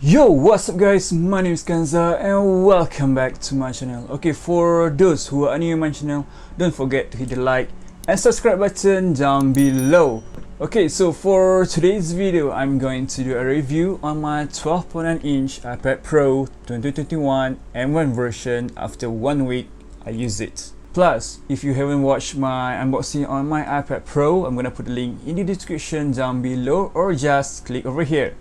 Yo, what's up guys, my name is Kanza and welcome back to my channel. Okay, for those who are new to my channel, don't forget to hit the like and subscribe button down below. Okay, so for today's video, I'm going to do a review on my 12.9-inch iPad Pro 2021 M1 version after 1 week I use it. Plus, if you haven't watched my unboxing on my iPad Pro, I'm gonna put the link in the description down below or just click over here.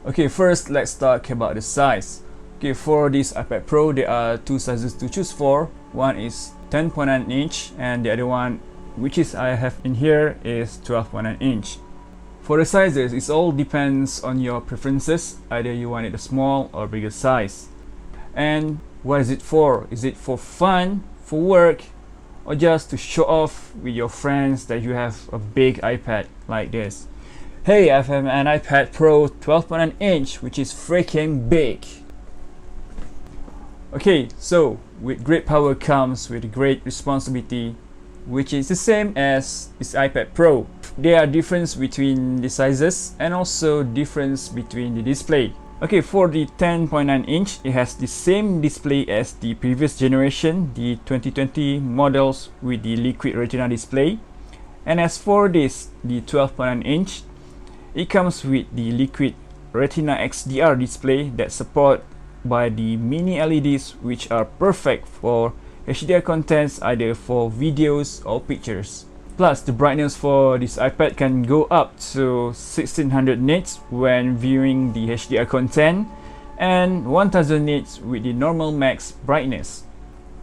Okay, first let's talk about the size. Okay, for this iPad Pro, there are two sizes to choose for. One is 10.9 inch and the other one, which is I have in here, is 12.9 inch. For the sizes, it all depends on your preferences. Either you want it a small or bigger size. And what is it for? Is it for fun, for work, or just to show off with your friends that you have a big iPad like this? Hey, I have an iPad Pro 12.9 inch, which is freaking big. Okay, so with great power comes with great responsibility, which is the same as this iPad Pro. There are difference between the sizes and also difference between the display. Okay, for the 10.9 inch, it has the same display as the previous generation, the 2020 models with the liquid retina display. And as for this, the 12.9 inch, it comes with the liquid retina XDR display that support by the mini LEDs, which are perfect for HDR contents, either for videos or pictures. Plus, the brightness for this iPad can go up to 1600 nits when viewing the HDR content and 1000 nits with the normal max brightness.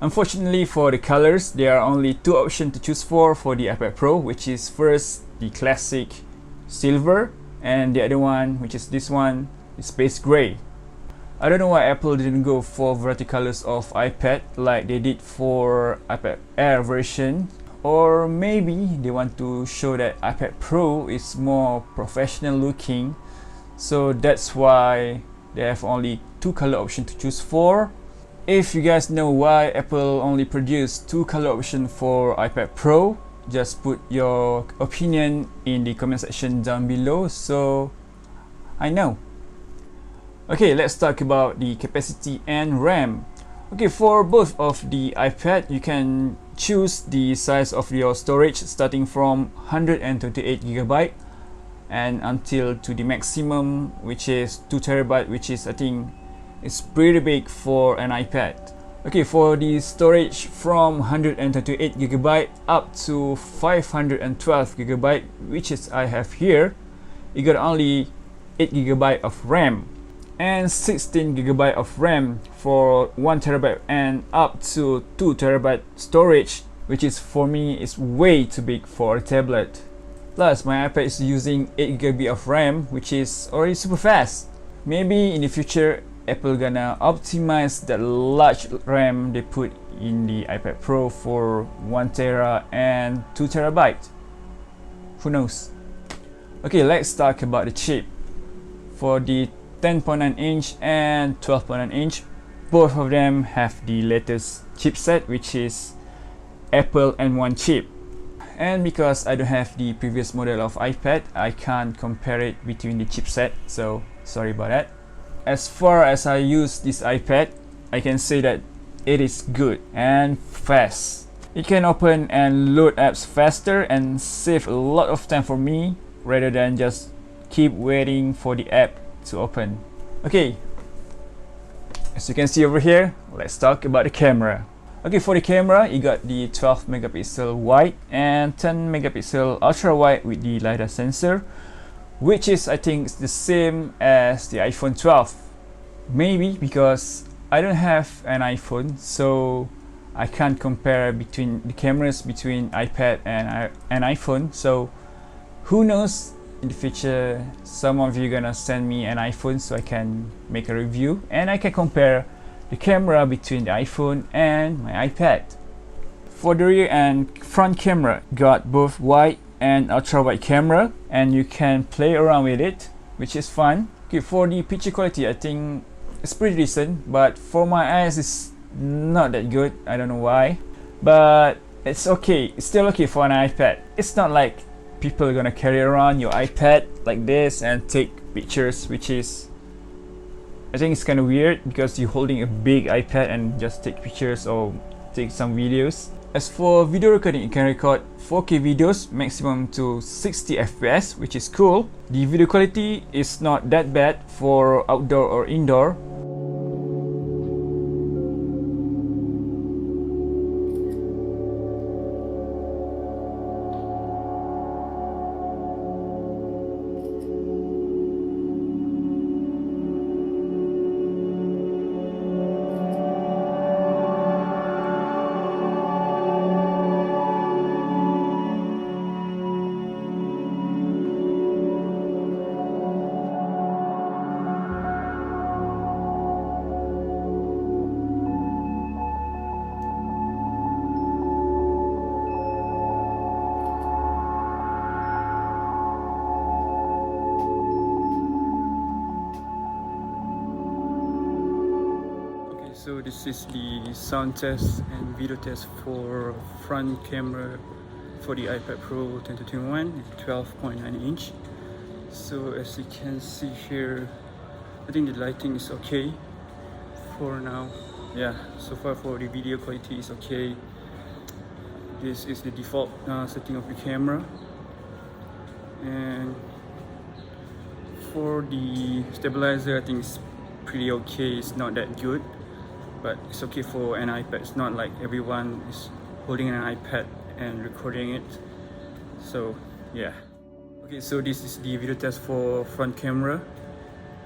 Unfortunately, for the colors, there are only two options to choose for the iPad Pro, which is first the classic silver and the other one, which is this one, is space gray. I don't know why Apple didn't go for variety colors of iPad like they did for iPad Air version, or maybe they want to show that iPad Pro is more professional looking, so that's why they have only two color options to choose for. If you guys know why Apple only produced two color options for iPad Pro, just put your opinion in the comment section down below so I know. Okay, let's talk about the capacity and RAM. Okay, for both of the iPad, you can choose the size of your storage starting from 128GB and until to the maximum, which is 2TB, which is I think is pretty big for an iPad. Okay, for the storage from 128GB up to 512GB, which is I have here, you got only 8GB of RAM and 16GB of RAM for 1TB and up to 2TB storage, which is for me is way too big for a tablet. Plus, my iPad is using 8GB of RAM, which is already super fast. Maybe in the future Apple gonna optimize that large RAM they put in the iPad Pro for 1TB and 2TB. Who knows? Okay, let's talk about the chip. For the 10.9 inch and 12.9 inch, both of them have the latest chipset, which is Apple M1 chip. And because I don't have the previous model of iPad, I can't compare it between the chipset, so sorry about that. As far as I use this iPad, I can say that it is good and fast. It can open and load apps faster and save a lot of time for me rather than just keep waiting for the app to open. Okay, as you can see over here, let's talk about the camera. Okay, for the camera, you got the 12 megapixel wide and 10 megapixel ultra wide with the LiDAR sensor, which is I think the same as the iPhone 12. Maybe because I don't have an iPhone, so I can't compare between the cameras between iPad and an iPhone. So who knows, in the future some of you gonna send me an iPhone so I can make a review and I can compare the camera between the iPhone and my iPad. For the rear and front camera, got both wide and ultra wide camera and you can play around with it, which is fun. Okay, for the picture quality, I think it's pretty decent, but for my eyes it's not that good. I don't know why, but it's okay. It's still okay for an iPad. It's not like people are gonna carry around your iPad like this and take pictures, which is, I think it's kind of weird because you're holding a big iPad and just take pictures or take some videos. As for video recording, it can record 4K videos maximum to 60 FPS, which is cool. The video quality is not that bad for outdoor or indoor. So this is the sound test and video test for front camera for the iPad Pro 2021, 12.9 inch. So as you can see here, I think the lighting is okay for now. Yeah, so far for the video quality is okay. This is the default setting of the camera, and for the stabilizer, I think it's pretty okay. It's not that good, but it's okay for an iPad. It's not like everyone is holding an iPad and recording it. So yeah. Okay, so this is the video test for front camera,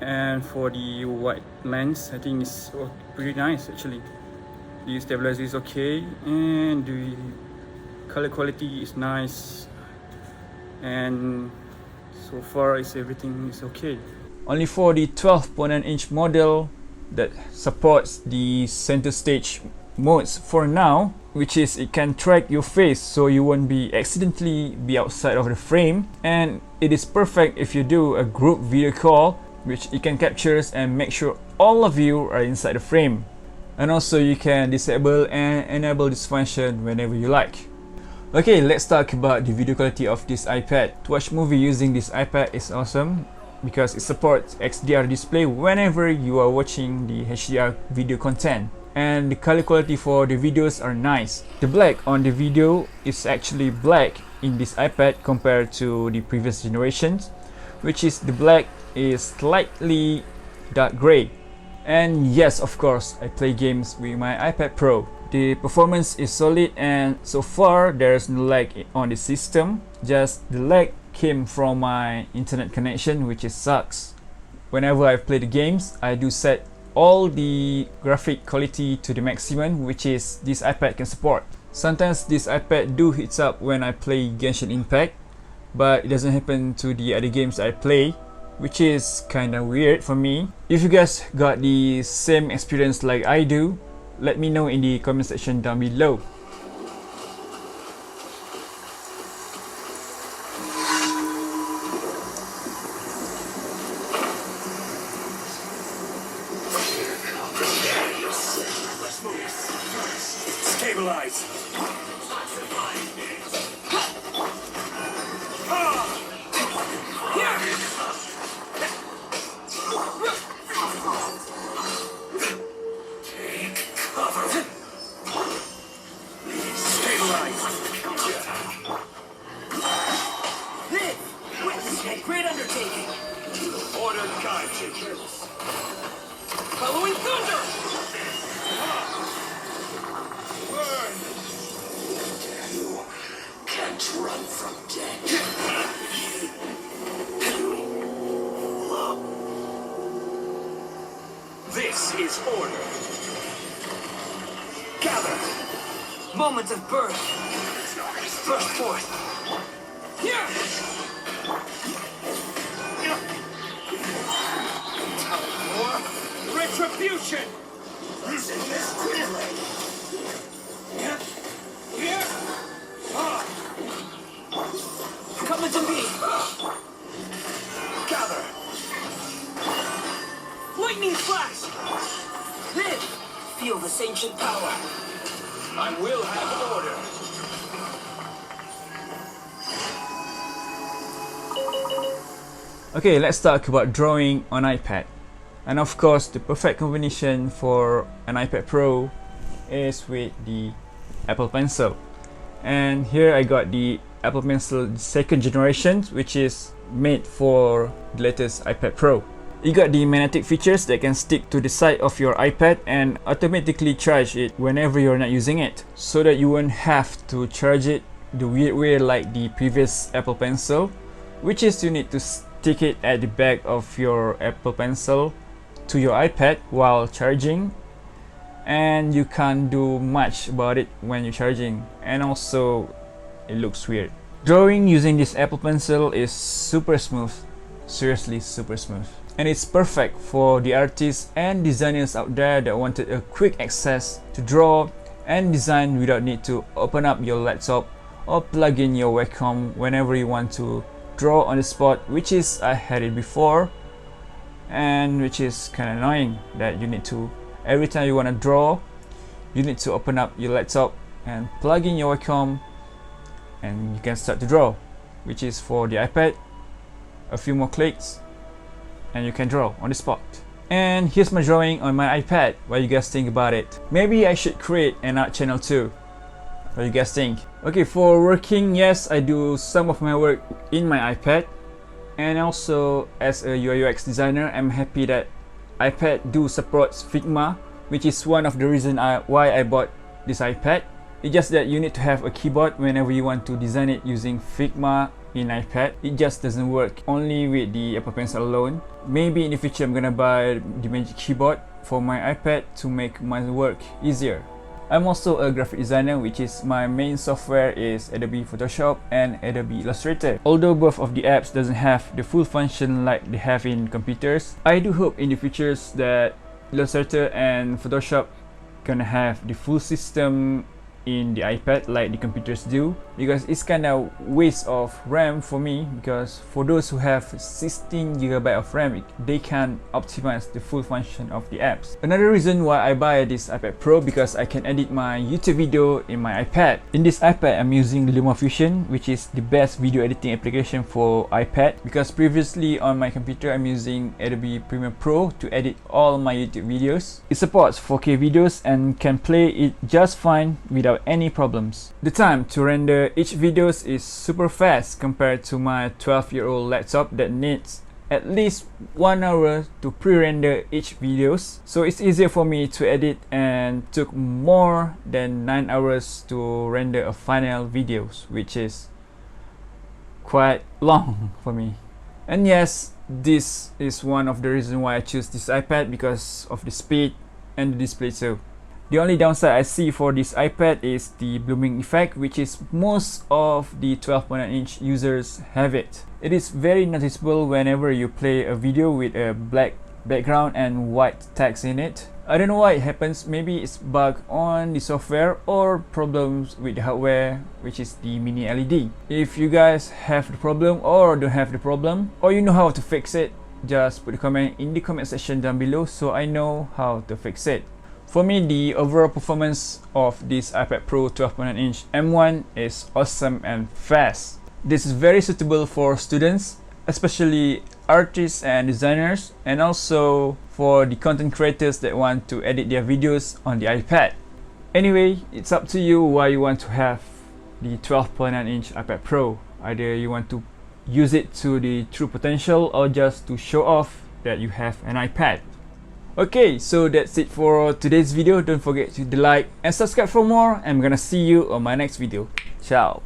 and for the wide lens, I think it's pretty nice actually. The stabilizer is okay, and the color quality is nice, and so far everything is okay. Only for the 12.9 inch model that supports the center stage modes for now, which is it can track your face so you won't accidentally be outside of the frame, and it is perfect if you do a group video call, which it can capture and make sure all of you are inside the frame. And also you can disable and enable this function whenever you like. Okay, let's talk about the video quality of this iPad. To watch movie using this iPad is awesome because it supports XDR display whenever you are watching the HDR video content. And the color quality for the videos are nice. The black on the video is actually black in this iPad compared to the previous generations, which is the black is slightly dark gray. And yes, of course, I play games with my iPad Pro. The performance is solid, and so far there's no lag on the system. Just the lag came from my internet connection, which is sucks. Whenever I play the games, I do set all the graphic quality to the maximum, which is this iPad can support. Sometimes this iPad do heats up when I play Genshin Impact, but it doesn't happen to the other games I play, which is kinda weird for me. If you guys got the same experience like I do, let me know in the comment section down below. Stabilize. Great undertaking. Order guide. Following thunder. Burn. You can't run from death. This is order. Gather. Moments of birth. Burst forth. Here. Retribution. Listen this quickly. Here. Come to me. Gather. Lightning flash. Live. Feel this ancient power. I will have order. Okay, let's talk about drawing on iPad. And of course, the perfect combination for an iPad Pro is with the Apple Pencil. And here I got the Apple Pencil second generation, which is made for the latest iPad Pro. You got the magnetic features that can stick to the side of your iPad and automatically charge it whenever you're not using it, so that you won't have to charge it the weird way like the previous Apple Pencil, which is you need to stick it at the back of your Apple Pencil to your iPad while charging, and you can't do much about it when you're charging, and also it looks weird. Drawing using this Apple Pencil is super smooth, seriously super smooth. And it's perfect for the artists and designers out there that wanted a quick access to draw and design without need to open up your laptop or plug in your webcam whenever you want to draw on the spot, which is I had it before, and which is kind of annoying that you need to, every time you want to draw, you need to open up your laptop and plug in your webcam and you can start to draw, which is for the iPad, a few more clicks and you can draw on the spot. And here's my drawing on my iPad. What do you guys think about it? Maybe I should create an art channel too. What do you guys think? Okay, for working, yes, I do some of my work in my iPad, and also as a UI UX designer, I'm happy that iPad do supports Figma, which is one of the reason why I bought this iPad. It's just that you need to have a keyboard whenever you want to design it using Figma in iPad. It just doesn't work only with the Apple Pencil alone. Maybe in the future I'm gonna buy the Magic Keyboard for my iPad to make my work easier. I'm also a graphic designer, which is my main software is Adobe Photoshop and Adobe Illustrator. Although both of the apps doesn't have the full function like they have in computers, I do hope in the futures that Illustrator and Photoshop gonna have the full system in the iPad like the computers do, because it's kind of waste of RAM for me, because for those who have 16GB of RAM, they can optimize the full function of the apps. Another reason why I buy this iPad Pro, because I can edit my YouTube video in my iPad. In this iPad, I'm using LumaFusion, which is the best video editing application for iPad, because previously on my computer I'm using Adobe Premiere Pro to edit all my YouTube videos. It supports 4K videos and can play it just fine without any problems. The time to render each videos is super fast compared to my 12-year-old laptop that needs at least 1 hour to pre-render each videos. So it's easier for me to edit and took more than 9 hours to render a final videos, which is quite long for me. And yes, this is one of the reasons why I choose this iPad, because of the speed and the display too. The only downside I see for this iPad is the blooming effect, which is most of the 12.9-inch users have it. It is very noticeable whenever you play a video with a black background and white text in it. I don't know why it happens. Maybe it's bug on the software or problems with the hardware, which is the mini LED. If you guys have the problem or don't have the problem, or you know how to fix it, just put a comment in the comment section down below so I know how to fix it. For me, the overall performance of this iPad Pro 12.9-inch M1 is awesome and fast. This is very suitable for students, especially artists and designers, and also for the content creators that want to edit their videos on the iPad. Anyway, it's up to you why you want to have the 12.9-inch iPad Pro. Either you want to use it to the true potential or just to show off that you have an iPad. Okay, so that's it for today's video. Don't forget to like and subscribe for more. I'm gonna see you on my next video. Ciao.